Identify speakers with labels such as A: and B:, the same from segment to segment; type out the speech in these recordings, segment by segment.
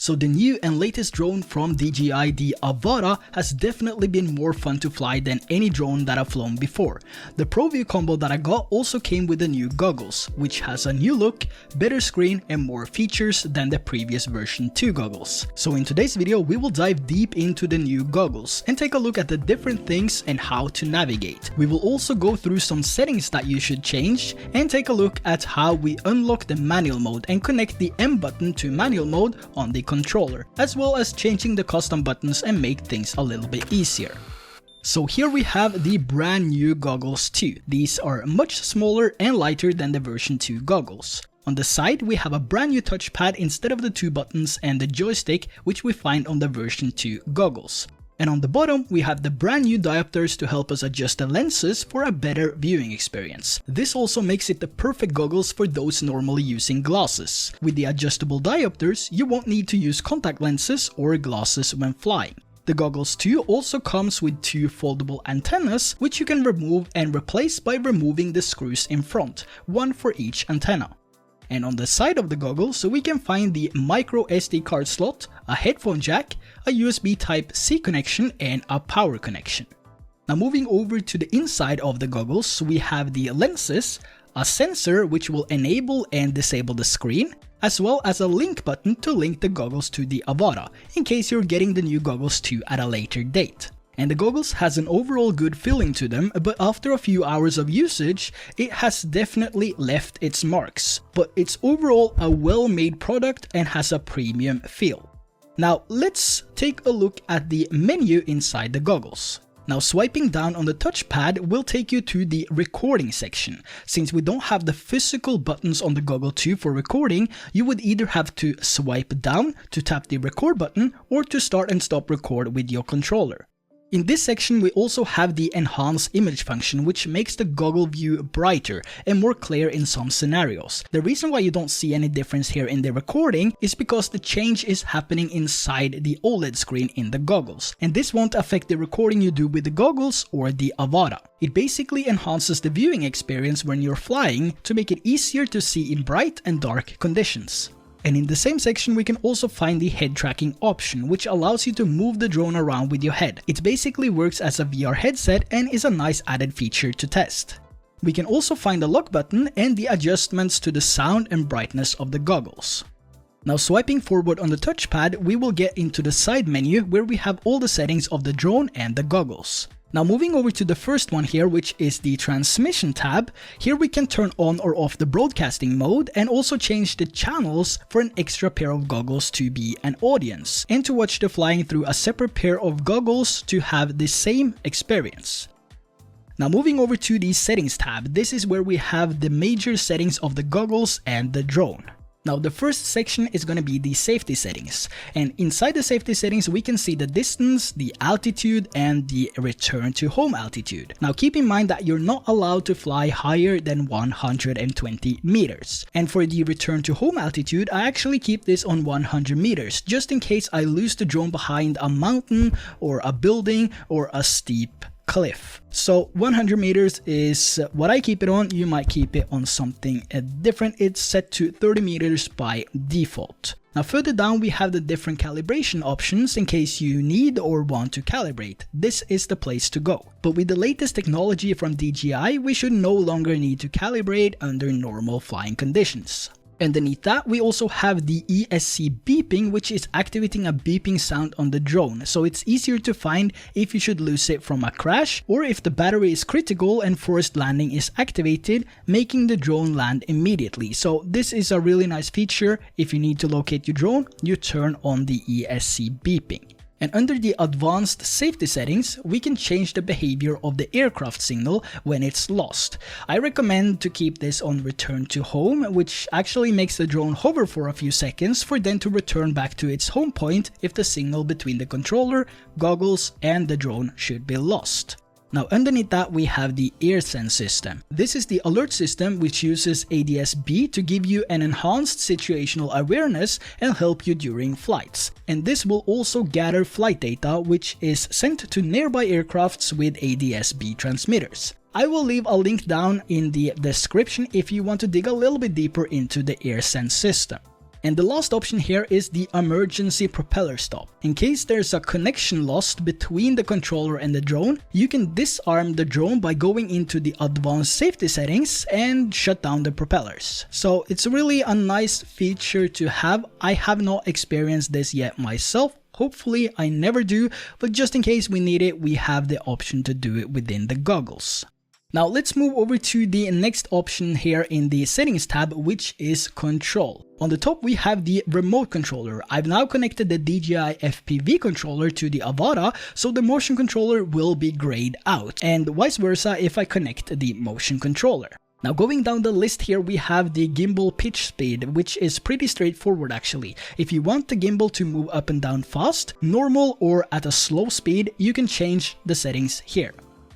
A: So the new and latest drone from DJI, the Avata, has definitely been more fun to fly than any drone that I've flown before. The ProView combo that I got also came with the new goggles, which has a new look, better screen and more features than the previous version 2 goggles. So in today's video we will dive deep into the new goggles and take a look at the different things and how to navigate. We will also go through some settings that you should change and take a look at how we unlock the manual mode and connect the M button to manual mode on the controller, as well as changing the custom buttons and make things a little bit easier. So here we have the brand new goggles 2. These are much smaller and lighter than the version 2 goggles. On the side we have a brand new touchpad instead of the 2 buttons and the joystick which we find on the version 2 goggles. And on the bottom we have the brand new diopters to help us adjust the lenses for a better viewing experience. This also makes it the perfect goggles for those normally using glasses. With the adjustable diopters you won't need to use contact lenses or glasses when flying. The goggles 2 also comes with 2 foldable antennas which you can remove and replace by removing the screws in front, one for each antenna. And on the side of the goggles we can find the micro SD card slot, a headphone jack, a USB Type-C connection and a power connection. Now moving over to the inside of the goggles we have the lenses, a sensor which will enable and disable the screen, as well as a link button to link the goggles to the Avata in case you're getting the new goggles 2 at a later date. And the goggles has an overall good feeling to them, but after a few hours of usage, it has definitely left its marks. But it's overall a well-made product and has a premium feel. Now let's take a look at the menu inside the goggles. Now swiping down on the touchpad will take you to the recording section. Since we don't have the physical buttons on the Goggle 2 for recording, you would either have to swipe down to tap the record button or to start and stop record with your controller. In this section we also have the enhance image function which makes the goggle view brighter and more clear in some scenarios. The reason why you don't see any difference here in the recording is because the change is happening inside the OLED screen in the goggles, and this won't affect the recording you do with the goggles or the Avata. It basically enhances the viewing experience when you're flying to make it easier to see in bright and dark conditions. And in the same section we can also find the head tracking option, which allows you to move the drone around with your head. It basically works as a VR headset and is a nice added feature to test. We can also find the lock button and the adjustments to the sound and brightness of the goggles. Now swiping forward on the touchpad we will get into the side menu where we have all the settings of the drone and the goggles. Now moving over to the first one here, which is the transmission tab, here we can turn on or off the broadcasting mode and also change the channels for an extra pair of goggles to be an audience and to watch the flying through a separate pair of goggles to have the same experience. Now moving over to the settings tab, this is where we have the major settings of the goggles and the drone. Now the first section is going to be the safety settings, and inside the safety settings we can see the distance, the altitude and the return to home altitude. Now keep in mind that you're not allowed to fly higher than 120 meters. And for the return to home altitude I actually keep this on 100 meters just in case I lose the drone behind a mountain or a building or a steep cliff. So 100 meters is what I keep it on. You might keep it on something different. It's set to 30 meters by default. Now further down we have the different calibration options in case you need or want to calibrate. This is the place to go. But with the latest technology from DJI we should no longer need to calibrate under normal flying conditions. Underneath that we also have the ESC beeping, which is activating a beeping sound on the drone, so it's easier to find if you should lose it from a crash or if the battery is critical and forced landing is activated, making the drone land immediately. So this is a really nice feature. If you need to locate your drone, you turn on the ESC beeping. And under the advanced safety settings, we can change the behavior of the aircraft signal when it's lost. I recommend to keep this on return to home, which actually makes the drone hover for a few seconds for then to return back to its home point if the signal between the controller, goggles and the drone should be lost. Now underneath that we have the AirSense system. This is the alert system which uses ADS-B to give you an enhanced situational awareness and help you during flights. And this will also gather flight data which is sent to nearby aircrafts with ADS-B transmitters. I will leave a link down in the description if you want to dig a little bit deeper into the AirSense system. And the last option here is the emergency propeller stop. In case there's a connection lost between the controller and the drone, you can disarm the drone by going into the advanced safety settings and shut down the propellers. So it's really a nice feature to have. I have not experienced this yet myself. Hopefully I never do, but just in case we need it, we have the option to do it within the goggles. Now let's move over to the next option here in the settings tab, which is control. On the top we have the remote controller. I've now connected the DJI FPV controller to the Avata, so the motion controller will be grayed out, and vice versa if I connect the motion controller. Now going down the list here, we have the gimbal pitch speed, which is pretty straightforward actually. If you want the gimbal to move up and down fast, normal, or at a slow speed, you can change the settings here.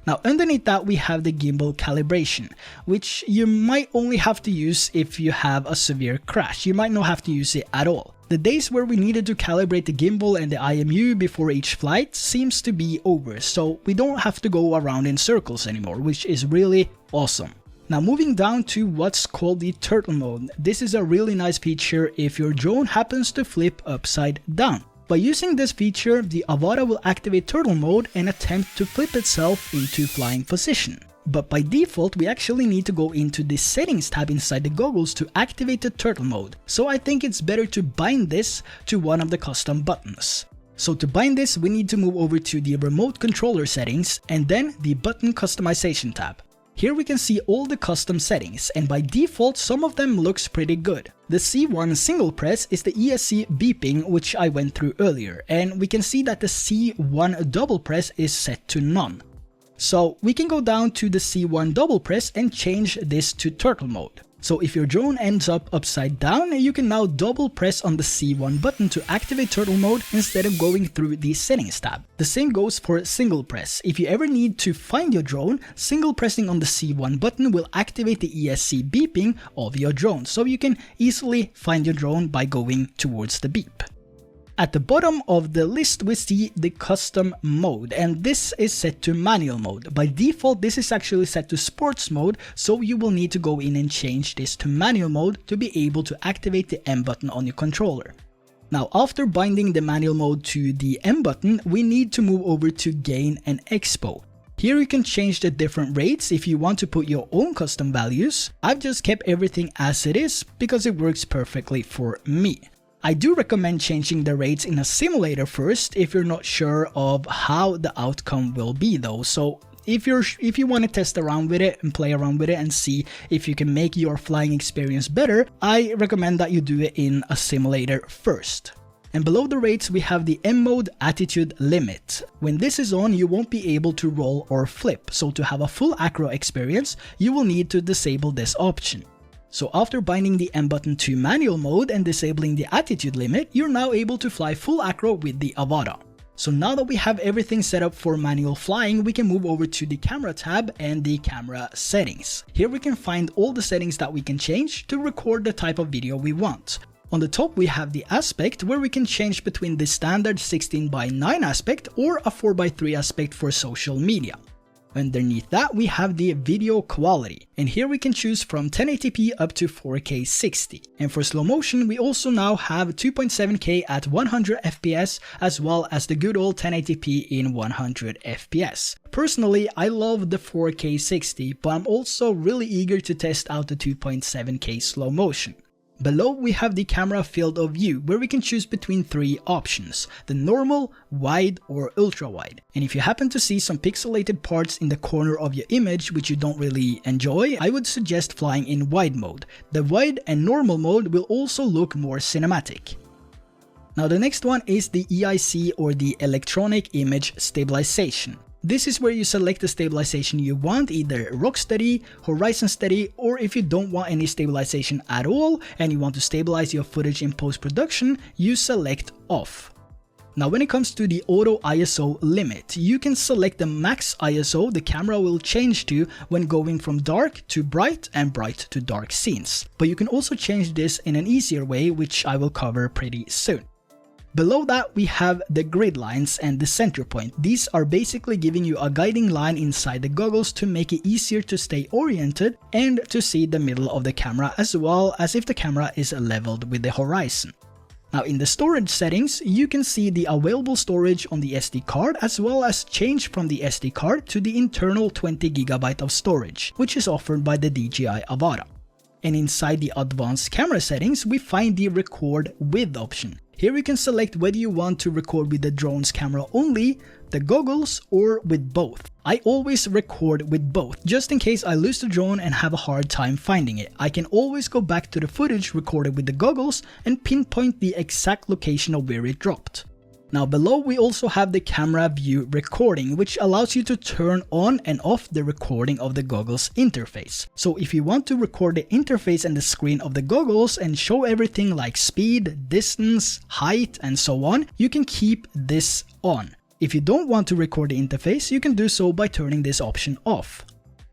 A: Now underneath that we have the gimbal calibration, which you might only have to use if you have a severe crash. You might not have to use it at all. The days where we needed to calibrate the gimbal and the IMU before each flight seems to be over, so we don't have to go around in circles anymore, which is really awesome. Now moving down to what's called the turtle mode. This is a really nice feature if your drone happens to flip upside down. By using this feature, the Avata will activate turtle mode and attempt to flip itself into flying position. But by default, we actually need to go into the settings tab inside the goggles to activate the turtle mode. So I think it's better to bind this to one of the custom buttons. So to bind this, we need to move over to the remote controller settings and then the button customization tab. Here we can see all the custom settings, and by default some of them looks pretty good. The C1 single press is the ESC beeping, which I went through earlier, and we can see that the C1 double press is set to none. So we can go down to the C1 double press and change this to turtle mode. So if your drone ends up upside down, you can now double press on the C1 button to activate turtle mode instead of going through the settings tab. The same goes for single press. If you ever need to find your drone, single pressing on the C1 button will activate the ESC beeping of your drone, so you can easily find your drone by going towards the beep. At the bottom of the list we see the custom mode, and this is set to manual mode. By default this is actually set to sports mode, so you will need to go in and change this to manual mode to be able to activate the M button on your controller. Now after binding the manual mode to the M button, we need to move over to gain and expo. Here you can change the different rates if you want to put your own custom values. I've just kept everything as it is because it works perfectly for me. I do recommend changing the rates in a simulator first if you're not sure of how the outcome will be though. So if you want to test around with it and play around with it and see if you can make your flying experience better, I recommend that you do it in a simulator first. And below the rates we have the M mode attitude limit. When this is on, you won't be able to roll or flip, so to have a full acro experience you will need to disable this option. So after binding the M button to manual mode and disabling the attitude limit, you're now able to fly full acro with the Avata. So now that we have everything set up for manual flying, we can move over to the camera tab and the camera settings. Here we can find all the settings that we can change to record the type of video we want. On the top we have the aspect, where we can change between the standard 16:9 aspect or a 4:3 aspect for social media. Underneath that we have the video quality, and here we can choose from 1080p up to 4K 60. And for slow motion we also now have 2.7K at 100 FPS as well as the good old 1080p in 100 FPS. Personally I love the 4K 60, but I'm also really eager to test out the 2.7K slow motion. Below we have the camera field of view, where we can choose between three options: the normal, wide or ultra wide. And if you happen to see some pixelated parts in the corner of your image which you don't really enjoy, I would suggest flying in wide mode. The wide and normal mode will also look more cinematic. Now the next one is the EIC, or the electronic image stabilization. This is where you select the stabilization you want, either rock steady, horizon steady, or if you don't want any stabilization at all and you want to stabilize your footage in post-production, you select off. Now when it comes to the auto ISO limit, you can select the max ISO the camera will change to when going from dark to bright and bright to dark scenes. But you can also change this in an easier way, which I will cover pretty soon. Below that, we have the grid lines and the center point. These are basically giving you a guiding line inside the goggles to make it easier to stay oriented and to see the middle of the camera, as well as if the camera is leveled with the horizon. Now in the storage settings, you can see the available storage on the SD card, as well as change from the SD card to the internal 20 GB of storage, which is offered by the DJI Avata. And inside the advanced camera settings, we find the record with option. Here you can select whether you want to record with the drone's camera only, the goggles, or with both. I always record with both, just in case I lose the drone and have a hard time finding it. I can always go back to the footage recorded with the goggles and pinpoint the exact location of where it dropped. Now below, we also have the camera view recording, which allows you to turn on and off the recording of the goggles interface. So if you want to record the interface and the screen of the goggles and show everything like speed, distance, height, and so on, you can keep this on. If you don't want to record the interface, you can do so by turning this option off.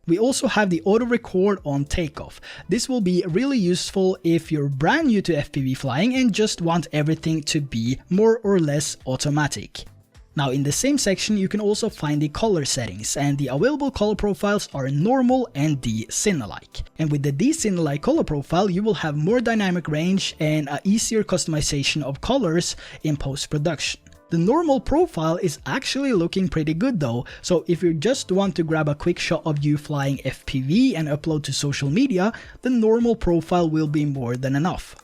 A: We also have the auto record on takeoff. This will be really useful if you're brand new to FPV flying and just want everything to be more or less automatic. Now in the same section, you can also find the color settings, and the available color profiles are normal and D-Cine-alike. And with the D-Cine-alike color profile, you will have more dynamic range and an easier customization of colors in post-production. The normal profile is actually looking pretty good though, so if you just want to grab a quick shot of you flying FPV and upload to social media, the normal profile will be more than enough.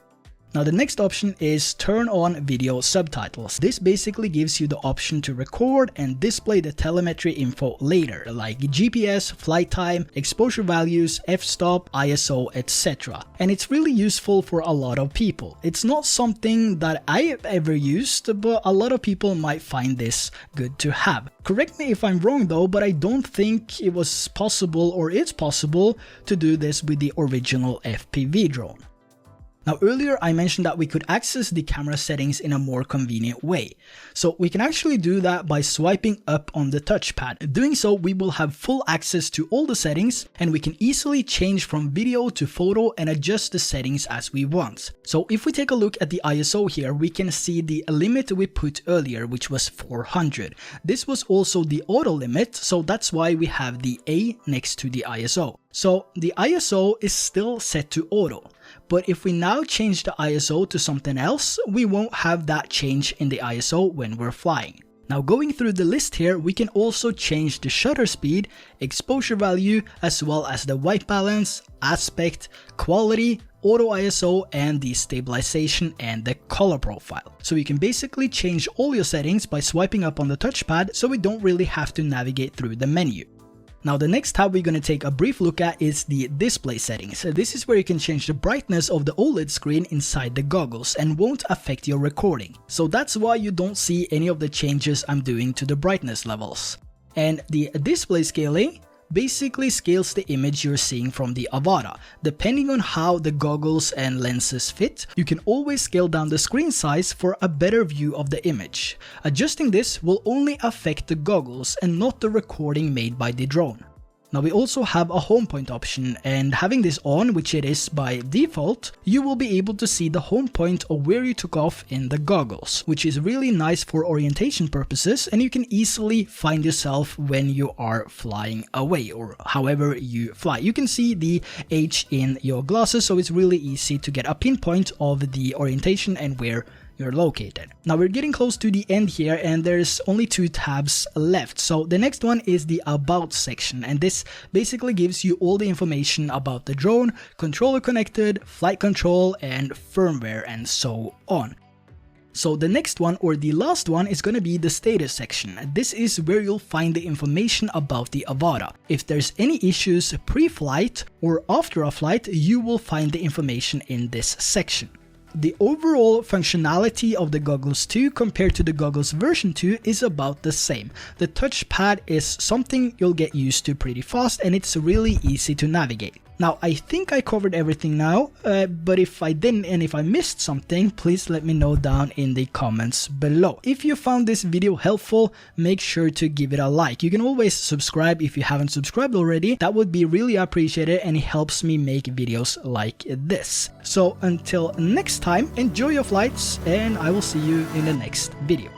A: Now the next option is turn on video subtitles. This basically gives you the option to record and display the telemetry info later, like GPS, flight time, exposure values, f-stop, ISO, etc. And it's really useful for a lot of people. It's not something that I have ever used, but a lot of people might find this good to have. Correct me if I'm wrong though, but I don't think it was possible, or it's possible, to do this with the original FPV drone. Now earlier I mentioned that we could access the camera settings in a more convenient way. So we can actually do that by swiping up on the touchpad. Doing so, we will have full access to all the settings, and we can easily change from video to photo and adjust the settings as we want. So if we take a look at the ISO here, we can see the limit we put earlier, which was 400. This was also the auto limit, so that's why we have the A next to the ISO. So the ISO is still set to auto. But if we now change the ISO to something else, we won't have that change in the ISO when we're flying. Now going through the list here, we can also change the shutter speed, exposure value, as well as the white balance, aspect, quality, auto ISO, and the stabilization and the color profile. So you can basically change all your settings by swiping up on the touchpad, so we don't really have to navigate through the menu. Now the next tab we're going to take a brief look at is the display settings. This is where you can change the brightness of the OLED screen inside the goggles and won't affect your recording. So that's why you don't see any of the changes I'm doing to the brightness levels. And the display scaling basically scales the image you're seeing from the Avata. Depending on how the goggles and lenses fit, you can always scale down the screen size for a better view of the image. Adjusting this will only affect the goggles and not the recording made by the drone. Now we also have a home point option, and having this on, which it is by default, you will be able to see the home point of where you took off in the goggles, which is really nice for orientation purposes, and you can easily find yourself when you are flying away or however you fly. You can see the H in your glasses, so it's really easy to get a pinpoint of the orientation and where you're located. Now we're getting close to the end here, and there's only 2 tabs left. So the next one is the About section, and this basically gives you all the information about the drone, controller connected, flight control, and firmware, and so on. So the next one, or the last one, is going to be the status section. This is where you'll find the information about the Avata. If there's any issues pre-flight or after a flight, you will find the information in this section. The overall functionality of the Goggles 2 compared to the Goggles version 2 is about the same. The touchpad is something you'll get used to pretty fast, and it's really easy to navigate. Now, I think I covered everything now, but if I didn't and if I missed something, please let me know down in the comments below. If you found this video helpful, make sure to give it a like. You can always subscribe if you haven't subscribed already. That would be really appreciated and it helps me make videos like this. So until next time, enjoy your flights and I will see you in the next video.